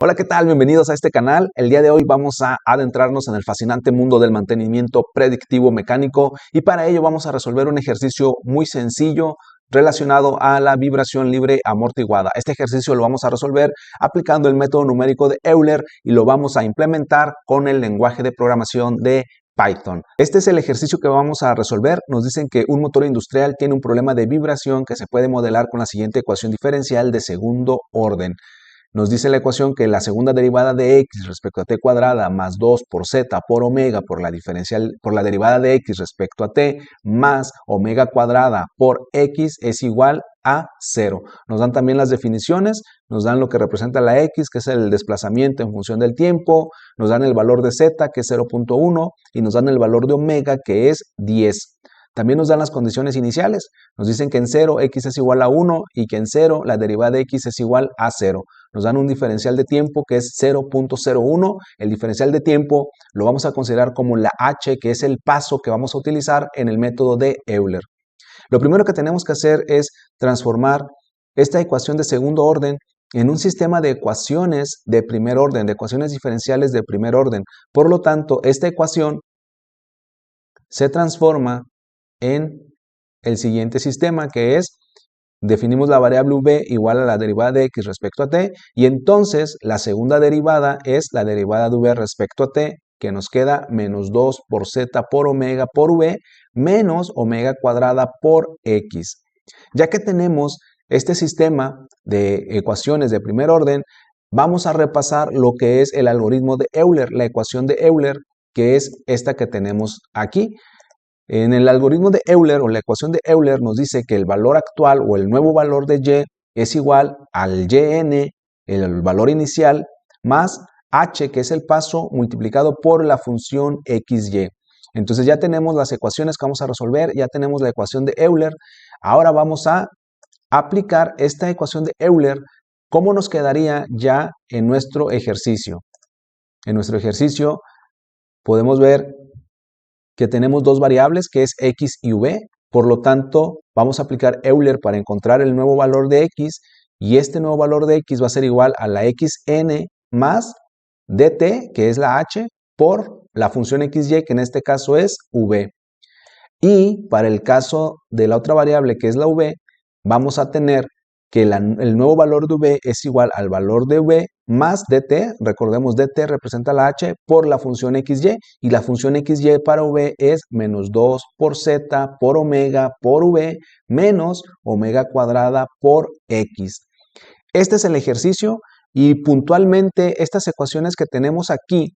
Hola, ¿qué tal? Bienvenidos a este canal. El día de hoy vamos a adentrarnos en el fascinante mundo del mantenimiento predictivo mecánico y para ello vamos a resolver un ejercicio muy sencillo relacionado a la vibración libre amortiguada. Este ejercicio lo vamos a resolver aplicando el método numérico de Euler y lo vamos a implementar con el lenguaje de programación de Python. Este es el ejercicio que vamos a resolver. Nos dicen que un motor industrial tiene un problema de vibración que se puede modelar con la siguiente ecuación diferencial de segundo orden. Nos dice la ecuación que la segunda derivada de x respecto a t cuadrada más 2 por z por omega por la derivada de x respecto a t más omega cuadrada por x es igual a 0. Nos dan también las definiciones, nos dan lo que representa la x, que es el desplazamiento en función del tiempo, nos dan el valor de z, que es 0.1, y nos dan el valor de omega, que es 10. También nos dan las condiciones iniciales. Nos dicen que en 0 x es igual a 1 y que en 0 la derivada de x es igual a 0. Nos dan un diferencial de tiempo que es 0.01. El diferencial de tiempo lo vamos a considerar como la h, que es el paso que vamos a utilizar en el método de Euler. Lo primero que tenemos que hacer es transformar esta ecuación de segundo orden en un sistema de ecuaciones de primer orden, de ecuaciones diferenciales de primer orden. Por lo tanto, esta ecuación se transforma en el siguiente sistema, que es, definimos la variable v igual a la derivada de x respecto a t, y entonces la segunda derivada es la derivada de v respecto a t, que nos queda menos 2 por z por omega por v menos omega cuadrada por x. Ya que tenemos este sistema de ecuaciones de primer orden, vamos a repasar lo que es el algoritmo de Euler, la ecuación de Euler, que es esta que tenemos aquí. En el algoritmo de Euler o la ecuación de Euler nos dice que el valor actual o el nuevo valor de y es igual al yn, el valor inicial, más h, que es el paso, multiplicado por la función xy. Entonces ya tenemos las ecuaciones que vamos a resolver, ya tenemos la ecuación de Euler. Ahora vamos a aplicar esta ecuación de Euler. ¿Cómo nos quedaría ya en nuestro ejercicio? En nuestro ejercicio podemos ver que tenemos dos variables, que es x y v. Por lo tanto, vamos a aplicar Euler para encontrar el nuevo valor de x, y este nuevo valor de x va a ser igual a la xn más dt, que es la h, por la función xy, que en este caso es v. Y para el caso de la otra variable, que es la v, vamos a tener que el nuevo valor de v es igual al valor de v más dt, recordemos dt representa la h, por la función xy, y la función xy para v es menos 2 por z por omega por v menos omega cuadrada por x. Este es el ejercicio, y puntualmente estas ecuaciones que tenemos aquí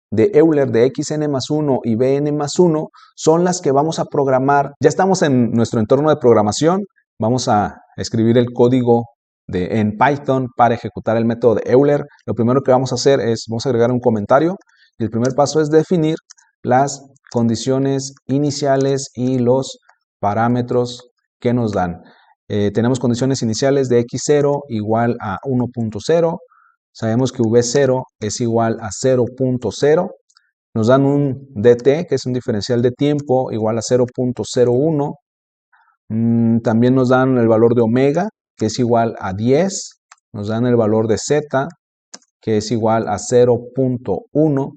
de Euler de xn más 1 y bn más 1 son las que vamos a programar. Ya estamos en nuestro entorno de programación. Vamos a escribir el código en Python para ejecutar el método de Euler. Lo primero que vamos a hacer es, vamos a agregar un comentario, y el primer paso es definir las condiciones iniciales y los parámetros que nos dan. Tenemos condiciones iniciales de x0 igual a 1.0. Sabemos que v0 es igual a 0.0. Nos dan un dt, que es un diferencial de tiempo, igual a 0.01. También nos dan el valor de omega, que es igual a 10. Nos dan el valor de z, que es igual a 0.1.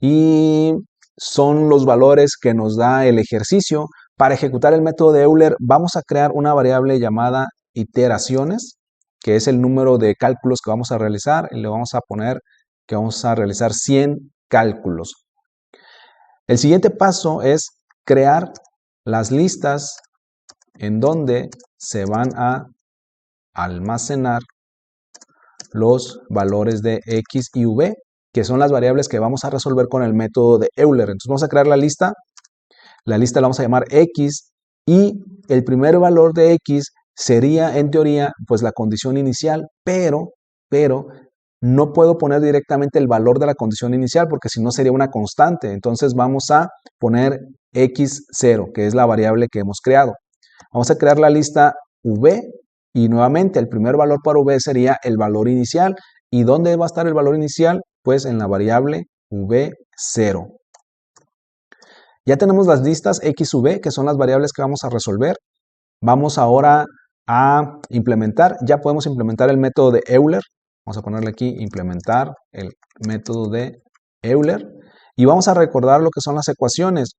Y son los valores que nos da el ejercicio. Para ejecutar el método de Euler vamos a crear una variable llamada iteraciones, que es el número de cálculos que vamos a realizar, y le vamos a poner que vamos a realizar 100 cálculos. El siguiente paso es crear las listas en donde se van a almacenar los valores de x y v, que son las variables que vamos a resolver con el método de Euler. Entonces vamos a crear la lista la vamos a llamar x, y el primer valor de x sería, en teoría, pues la condición inicial, pero no puedo poner directamente el valor de la condición inicial porque si no sería una constante. Entonces vamos a poner x0, que es la variable que hemos creado. Vamos a crear la lista v, y nuevamente el primer valor para v sería el valor inicial. ¿Y dónde va a estar el valor inicial? Pues en la variable v0. Ya tenemos las listas x y v, que son las variables que vamos a resolver. Vamos ahora a implementar, ya podemos implementar el método de Euler. Vamos a ponerle aquí, implementar el método de Euler. Y vamos a recordar lo que son las ecuaciones.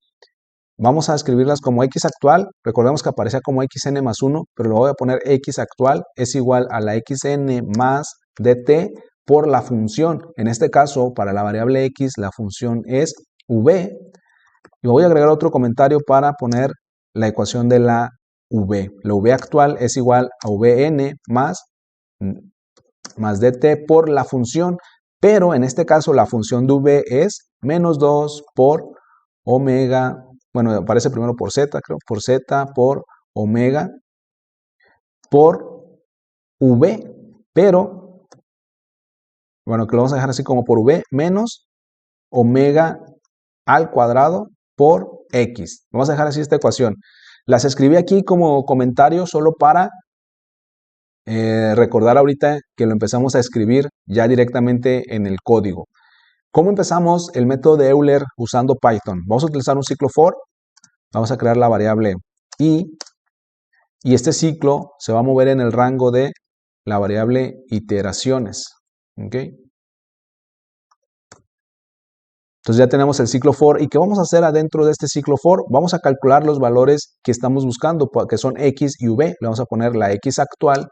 Vamos a escribirlas como x actual. Recordemos que aparecía como xn más 1, pero lo voy a poner x actual es igual a la xn más dt por la función. En este caso, para la variable x, la función es v. Y voy a agregar otro comentario para poner la ecuación de la v. La v actual es igual a vn más dt por la función, pero en este caso la función de v es menos 2 por omega, bueno, aparece primero por z, creo, por z por omega por v, pero, bueno, que lo vamos a dejar así como por v menos omega al cuadrado por x. Vamos a dejar así esta ecuación. Las escribí aquí como comentario solo para recordar ahorita que lo empezamos a escribir ya directamente en el código. ¿Cómo empezamos el método de Euler usando Python? Vamos a utilizar un ciclo for, vamos a crear la variable i, y este ciclo se va a mover en el rango de la variable iteraciones. ¿Ok? Entonces ya tenemos el ciclo for. ¿Y qué vamos a hacer adentro de este ciclo for? Vamos a calcular los valores que estamos buscando, que son x y v. Le vamos a poner la x actual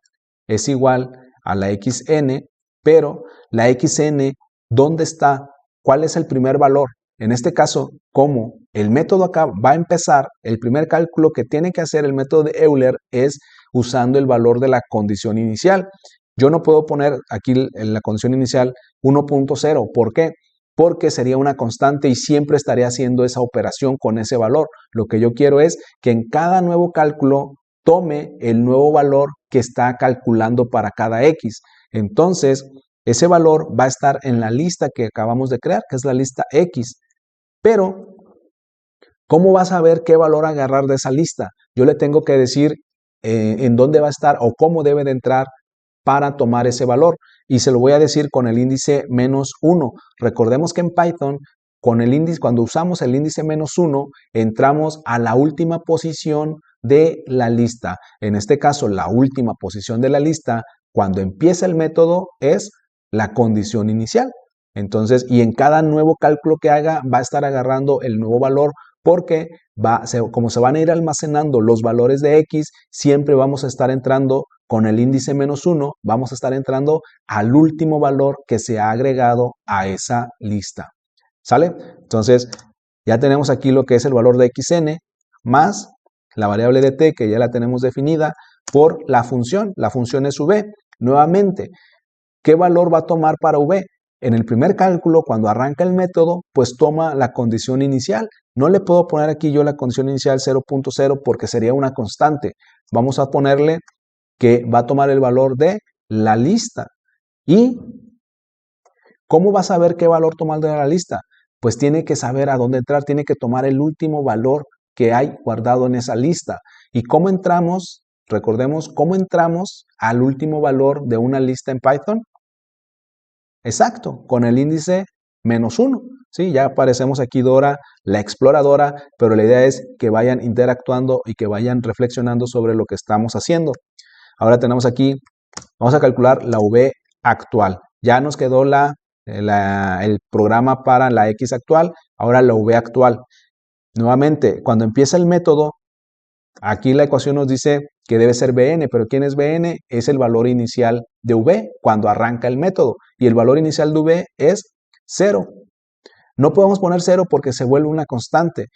es igual a la xn, pero la xn, ¿dónde está? ¿Cuál es el primer valor? En este caso, como el método acá va a empezar, el primer cálculo que tiene que hacer el método de Euler es usando el valor de la condición inicial. Yo no puedo poner aquí en la condición inicial 1.0. ¿Por qué? Porque sería una constante y siempre estaría haciendo esa operación con ese valor. Lo que yo quiero es que en cada nuevo cálculo tome el nuevo valor que está calculando para cada x. Entonces, ese valor va a estar en la lista que acabamos de crear, que es la lista x. Pero, ¿cómo vas a ver qué valor agarrar de esa lista? Yo le tengo que decir en dónde va a estar o cómo debe de entrar para tomar ese valor. Y se lo voy a decir con el índice menos 1. Recordemos que en Python, con el índice, cuando usamos el índice menos 1, entramos a la última posición de la lista. En este caso, la última posición de la lista, cuando empieza el método, es la condición inicial. Entonces, y en cada nuevo cálculo que haga, va a estar agarrando el nuevo valor porque como se van a ir almacenando los valores de x, siempre vamos a estar entrando con el índice menos 1, vamos a estar entrando al último valor que se ha agregado a esa lista. ¿Sale? Entonces, ya tenemos aquí lo que es el valor de xn más la variable de t, que ya la tenemos definida, por la función. La función es v. Nuevamente, ¿qué valor va a tomar para v? En el primer cálculo, cuando arranca el método, pues toma la condición inicial. No le puedo poner aquí yo la condición inicial 0.0 porque sería una constante. Vamos a ponerle que va a tomar el valor de la lista. ¿Y cómo va a saber qué valor tomar de la lista? Pues tiene que saber a dónde entrar, tiene que tomar el último valor que hay guardado en esa lista. ¿Y cómo entramos? Recordemos, ¿cómo entramos al último valor de una lista en Python? Exacto, con el índice menos 1. ¿Sí? Ya aparecemos aquí Dora, la exploradora, pero la idea es que vayan interactuando y que vayan reflexionando sobre lo que estamos haciendo. Ahora tenemos aquí, vamos a calcular la V actual. Ya nos quedó el programa para la X actual, ahora la V actual. Nuevamente, cuando empieza el método, aquí la ecuación nos dice que debe ser Bn, pero ¿quién es Bn? Es el valor inicial de V cuando arranca el método. Y el valor inicial de V es 0. No podemos poner 0 porque se vuelve una constante.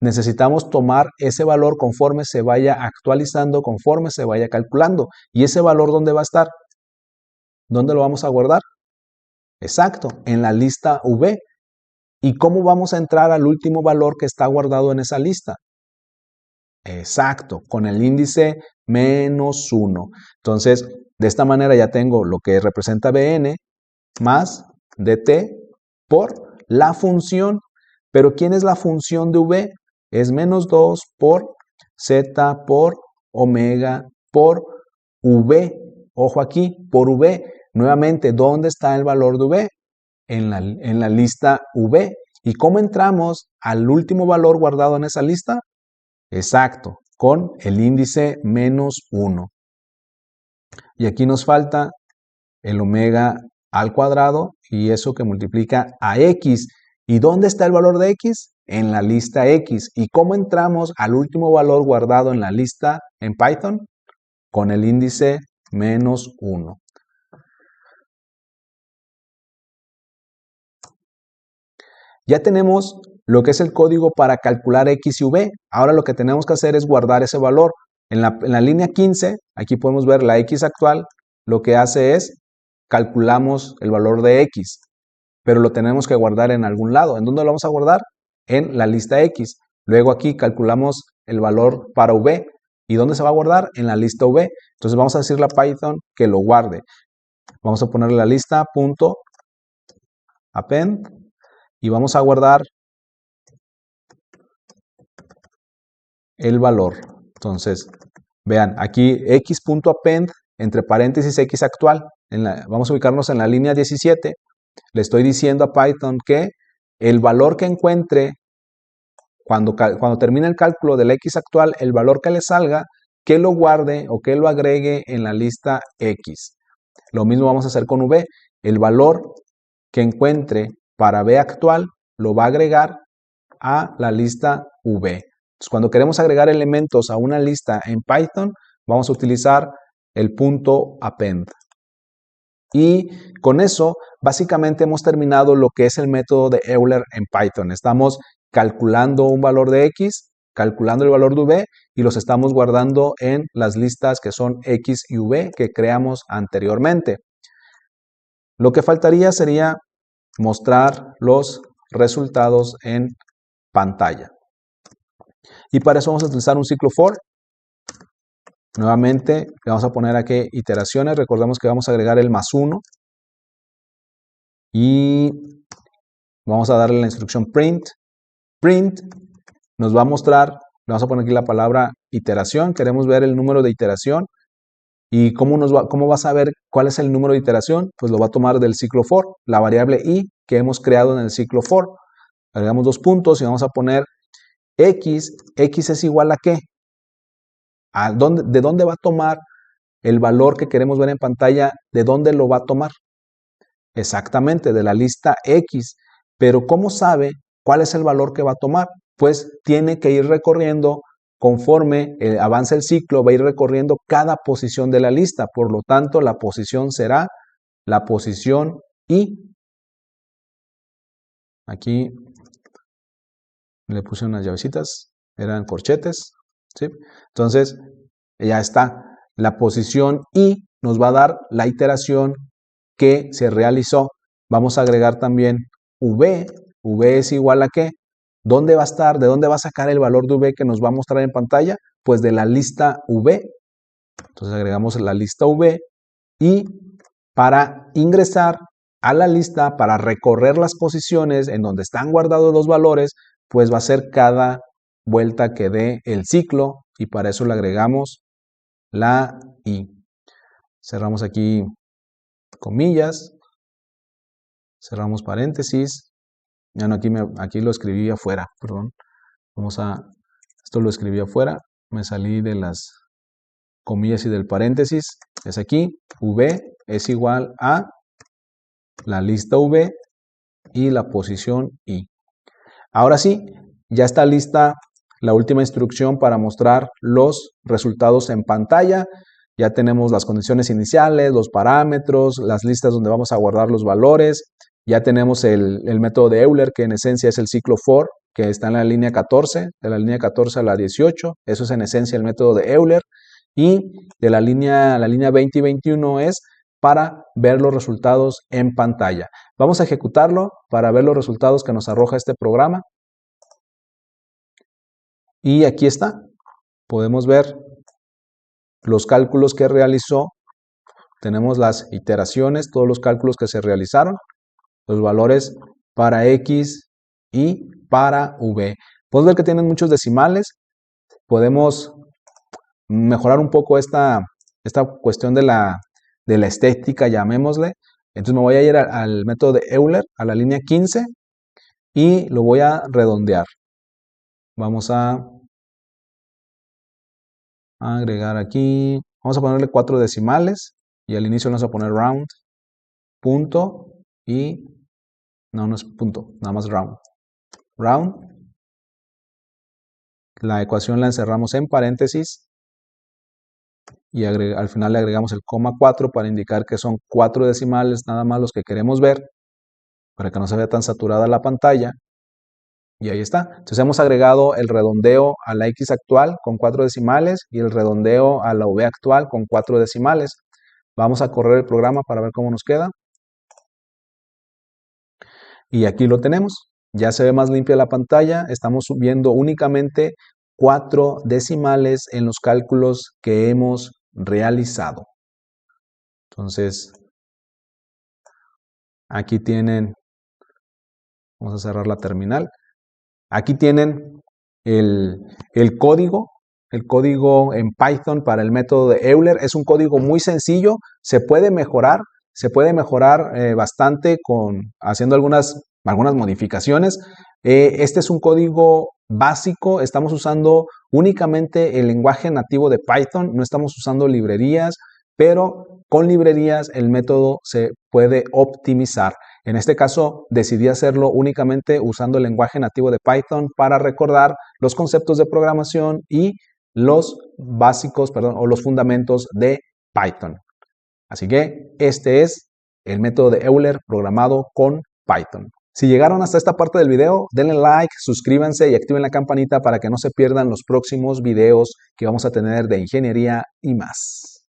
Necesitamos tomar ese valor conforme se vaya actualizando, conforme se vaya calculando. ¿Y ese valor dónde va a estar? ¿Dónde lo vamos a guardar? Exacto, en la lista V. ¿Y cómo vamos a entrar al último valor que está guardado en esa lista? Exacto, con el índice menos 1. Entonces, de esta manera ya tengo lo que representa Bn más dt por la función. Pero ¿quién es la función de V? Es menos 2 por z por omega por V. Ojo aquí, por V. Nuevamente, ¿dónde está el valor de V? En la lista V. ¿Y cómo entramos al último valor guardado en esa lista? Exacto, con el índice menos 1. Y aquí nos falta el omega al cuadrado y eso que multiplica a x. ¿Y dónde está el valor de x? En la lista x. ¿Y cómo entramos al último valor guardado en la lista en Python? Con el índice -1. Ya tenemos lo que es el código para calcular x y v. Ahora lo que tenemos que hacer es guardar ese valor. En la línea 15, aquí podemos ver la x actual, lo que hace es calculamos el valor de x, pero lo tenemos que guardar en algún lado. ¿En dónde lo vamos a guardar? En la lista x. Luego aquí calculamos el valor para v. ¿Y dónde se va a guardar? En la lista v. Entonces vamos a decirle a Python que lo guarde. Vamos a ponerle la lista .append y vamos a guardar el valor. Entonces, vean, aquí x.append, entre paréntesis x actual. Vamos a ubicarnos en la línea 17. Le estoy diciendo a Python que el valor que encuentre cuando termine el cálculo del x actual, el valor que le salga, que lo guarde o que lo agregue en la lista x. Lo mismo vamos a hacer con v. El valor que encuentre para v actual lo va a agregar a la lista v. Entonces, cuando queremos agregar elementos a una lista en Python, vamos a utilizar el .append. Y con eso, básicamente hemos terminado lo que es el método de Euler en Python. Estamos calculando un valor de x, calculando el valor de v y los estamos guardando en las listas que son x y v que creamos anteriormente. Lo que faltaría sería mostrar los resultados en pantalla. Y para eso vamos a utilizar un ciclo for. Nuevamente le vamos a poner aquí iteraciones. Recordemos que vamos a agregar el +1 y vamos a darle la instrucción print. Print nos va a mostrar, le vamos a poner aquí la palabra iteración. Queremos ver el número de iteración. ¿Y cómo va a saber cuál es el número de iteración? Pues lo va a tomar del ciclo for, la variable i que hemos creado en el ciclo for. Agregamos 2 puntos y vamos a poner x. X es igual a ¿qué? ¿De dónde va a tomar el valor que queremos ver en pantalla? ¿De dónde lo va a tomar? Exactamente, de la lista x. Pero ¿cómo sabe cuál es el valor que va a tomar? Pues tiene que ir recorriendo, conforme avance el ciclo, va a ir recorriendo cada posición de la lista. Por lo tanto, la posición será la posición i. Aquí le puse unas llavecitas, eran corchetes, ¿sí? Entonces, ya está. La posición i nos va a dar la iteración que se realizó. Vamos a agregar también v. V es igual a ¿qué? ¿Dónde va a estar? ¿De dónde va a sacar el valor de v que nos va a mostrar en pantalla? Pues de la lista v. Entonces agregamos la lista v y para ingresar a la lista, para recorrer las posiciones en donde están guardados los valores, pues va a ser cada vuelta que dé el ciclo y para eso le agregamos la i. Cerramos aquí comillas, cerramos paréntesis. Ya no, aquí lo escribí afuera, perdón. Esto lo escribí afuera, me salí de las comillas y del paréntesis. Es aquí, v es igual a la lista v y la posición i. Ahora sí, ya está lista la última instrucción para mostrar los resultados en pantalla. Ya tenemos las condiciones iniciales, los parámetros, las listas donde vamos a guardar los valores. Ya tenemos el método de Euler, que en esencia es el ciclo for, que está en la línea 14, de la línea 14 a la 18. Eso es en esencia el método de Euler. Y de la línea 20 y 21 es para ver los resultados en pantalla. Vamos a ejecutarlo para ver los resultados que nos arroja este programa. Y aquí está. Podemos ver los cálculos que realizó. Tenemos las iteraciones, todos los cálculos que se realizaron, los valores para x y para v. Podemos ver que tienen muchos decimales. Podemos mejorar un poco esta cuestión de la estética, llamémosle. Entonces me voy a ir al método de Euler, a la línea 15, y lo voy a redondear. Vamos a agregar aquí, vamos a ponerle 4 decimales, y al inicio vamos a poner round, punto y, no es punto, nada más round. Round. La ecuación la encerramos en paréntesis y al final le agregamos el coma 4 para indicar que son 4 decimales nada más los que queremos ver, para que no se vea tan saturada la pantalla. Y ahí está. Entonces hemos agregado el redondeo a la X actual con 4 decimales y el redondeo a la V actual con 4 decimales. Vamos a correr el programa para ver cómo nos queda. Y aquí lo tenemos. Ya se ve más limpia la pantalla. Estamos viendo únicamente 4 decimales en los cálculos que hemos realizado. Entonces, aquí tienen, vamos a cerrar la terminal. Aquí tienen el código en Python para el método de Euler. Es un código muy sencillo, se puede mejorar bastante haciendo algunas modificaciones. Este es un código básico, estamos usando únicamente el lenguaje nativo de Python, no estamos usando librerías, pero con librerías el método se puede optimizar. En este caso decidí hacerlo únicamente usando el lenguaje nativo de Python para recordar los conceptos de programación y los básicos, o los fundamentos de Python. Así que este es el método de Euler programado con Python. Si llegaron hasta esta parte del video, denle like, suscríbanse y activen la campanita para que no se pierdan los próximos videos que vamos a tener de ingeniería y más.